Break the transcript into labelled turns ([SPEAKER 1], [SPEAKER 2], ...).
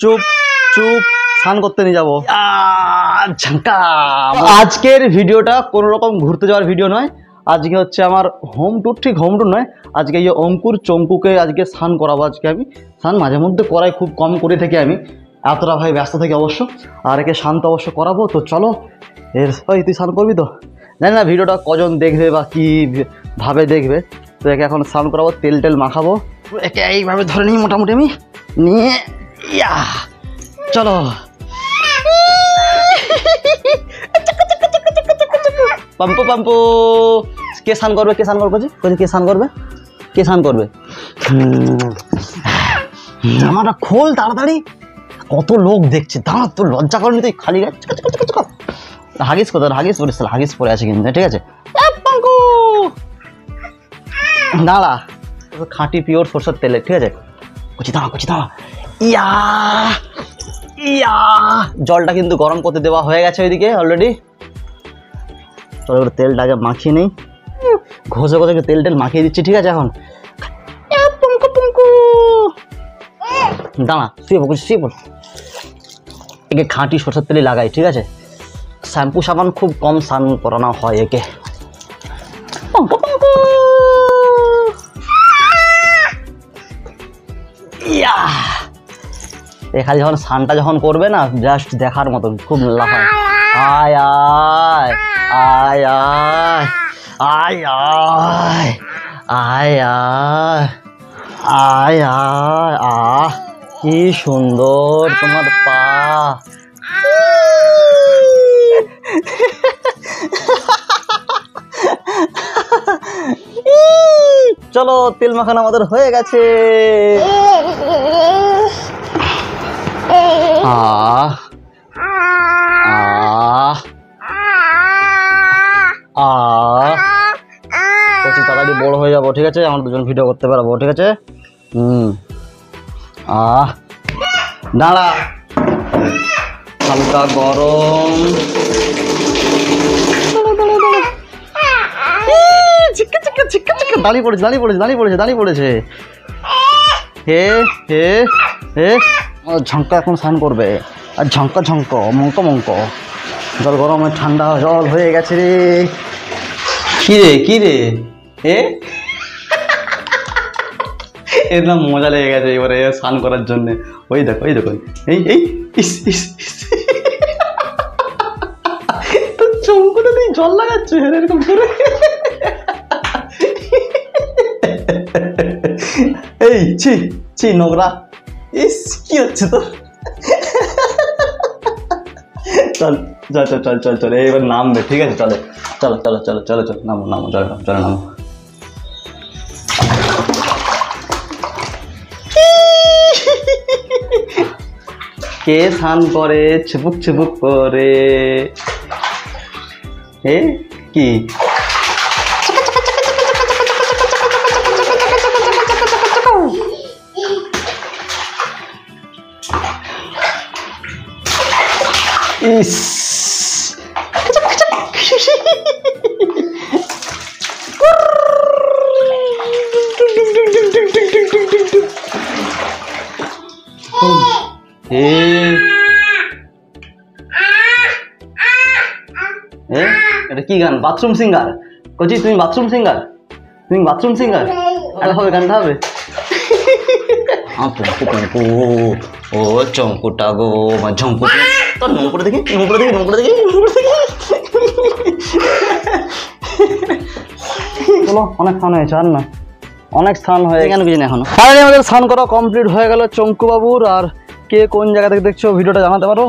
[SPEAKER 1] চুপ চুপ স্নান করতে নিয়ে যাবো। ঝাঁকা। আজকের ভিডিওটা কোনো রকম ঘুরতে যাওয়ার ভিডিও নয়, আজকে হচ্ছে আমার হোম ট্যুর। ঠিক হোম ট্যুর নয়, আজকে এই অঙ্কুর চঙ্কুকে আজকে স্নান করাবো। আজকে আমি স্নান মাঝে মধ্যে করাই, খুব কম করে থাকি আমি, এতটা ভাই ব্যস্ত থাকি অবশ্য। আর একে স্নান তো অবশ্য করাবো। তো চলো এর ভাই, তুই স্নান করবি তো? জানি না ভিডিওটা কজন দেখবে বা কী ভাবে দেখবে। তো একে এখন স্নান করাবো, তেল টেল মাখাবো। একে এইভাবে ধরে নিই মোটামুটি আমি নিয়ে, ইয়া চলো। পাম্পু পাম্পু। কে স্নান করবে? কে স্নান করবে? কে স্নান করবে? কে স্নান করবে? জামাটা খোল তাড়াতাড়ি, কত লোক দেখছে। দাঁড়া, তোর লজ্জা করেনি তুই? খালি হাগিস কোথায়? হাগিস পরে, হাগিস পরে আছে কিন্তু, ঠিক আছে? দাঁড়া, খাঁটি পিওর সরষের তেলে, ঠিক আছে? কচি দাঁড়া। ইয়া ইয়া, জলটা কিন্তু গরম করতে দেওয়া হয়ে গেছে ওইদিকে অলরেডি। চলো তেলটা আগে মাখিয়ে নেই, ঘষে ঘষে তেল টেল মাখিয়ে দিচ্ছি, ঠিক আছে? এখন দাঁড়া, শুয়ে পড়। একে খাঁটি সরষের তেলই লাগাই, ঠিক আছে? শ্যাম্পু সাবান খুব কম স্নান করানো হয় একে। ইয়া, এখানে যখন স্নানটা যখন করবে না, জাস্ট দেখার মতন, খুব লাফায়। আয় আয় আয় আয় আয় আয় আয় আয় আয় আয়। আহ, কি সুন্দর তোমার পা। চলো, তেল মাখানো আমাদের হয়ে গেছে। আহ আহ আহ, কচি তাড়াতাড়ি বড় হয়ে যাবো, ঠিক আছে? আমরা দুজন ভিডিও করতে পারবো, ঠিক আছে? দাঁড়া, হালকা গরম। দাঁড়িয়ে পড়েছে। হে হে হে, ঝঙ্কা এখন স্নান করবে। আর ঝঙ্কা মঙ্ক। জল গরম, ঠান্ডা জল হয়ে গেছে রে। কি রে হে, এর নাম মজা লেগে গেছে এবারে স্নান করার জন্য। ওই দেখো এই তো চমকুতে তুই জল লাগাচ্ছ এরকম করে। এই ছি নোংরা। কি হচ্ছে তো? চল এবার নামবে, ঠিক আছে? চলো নামো চলো নামো। কে স্নান করে ছুপুক করে? হে কি? ইস, এটা কি গান? Bathroom singer? কচি তুমি বাথরুম সিঙ্গার? গানটা হবে। ও চঙ্কুটা গো, ঝঙ্কু তোর নোংরা দেখি। চলো, অনেক স্নান হয়েছে, আর না অনেক স্নান হয়ে কেন কিছু না এখনো। ফাইনালি আমাদের স্নান করা কমপ্লিট হয়ে গেল চঙ্কু বাবুর। আর কে কোন জায়গা থেকে দেখছো ভিডিওটা জানাতে পারো।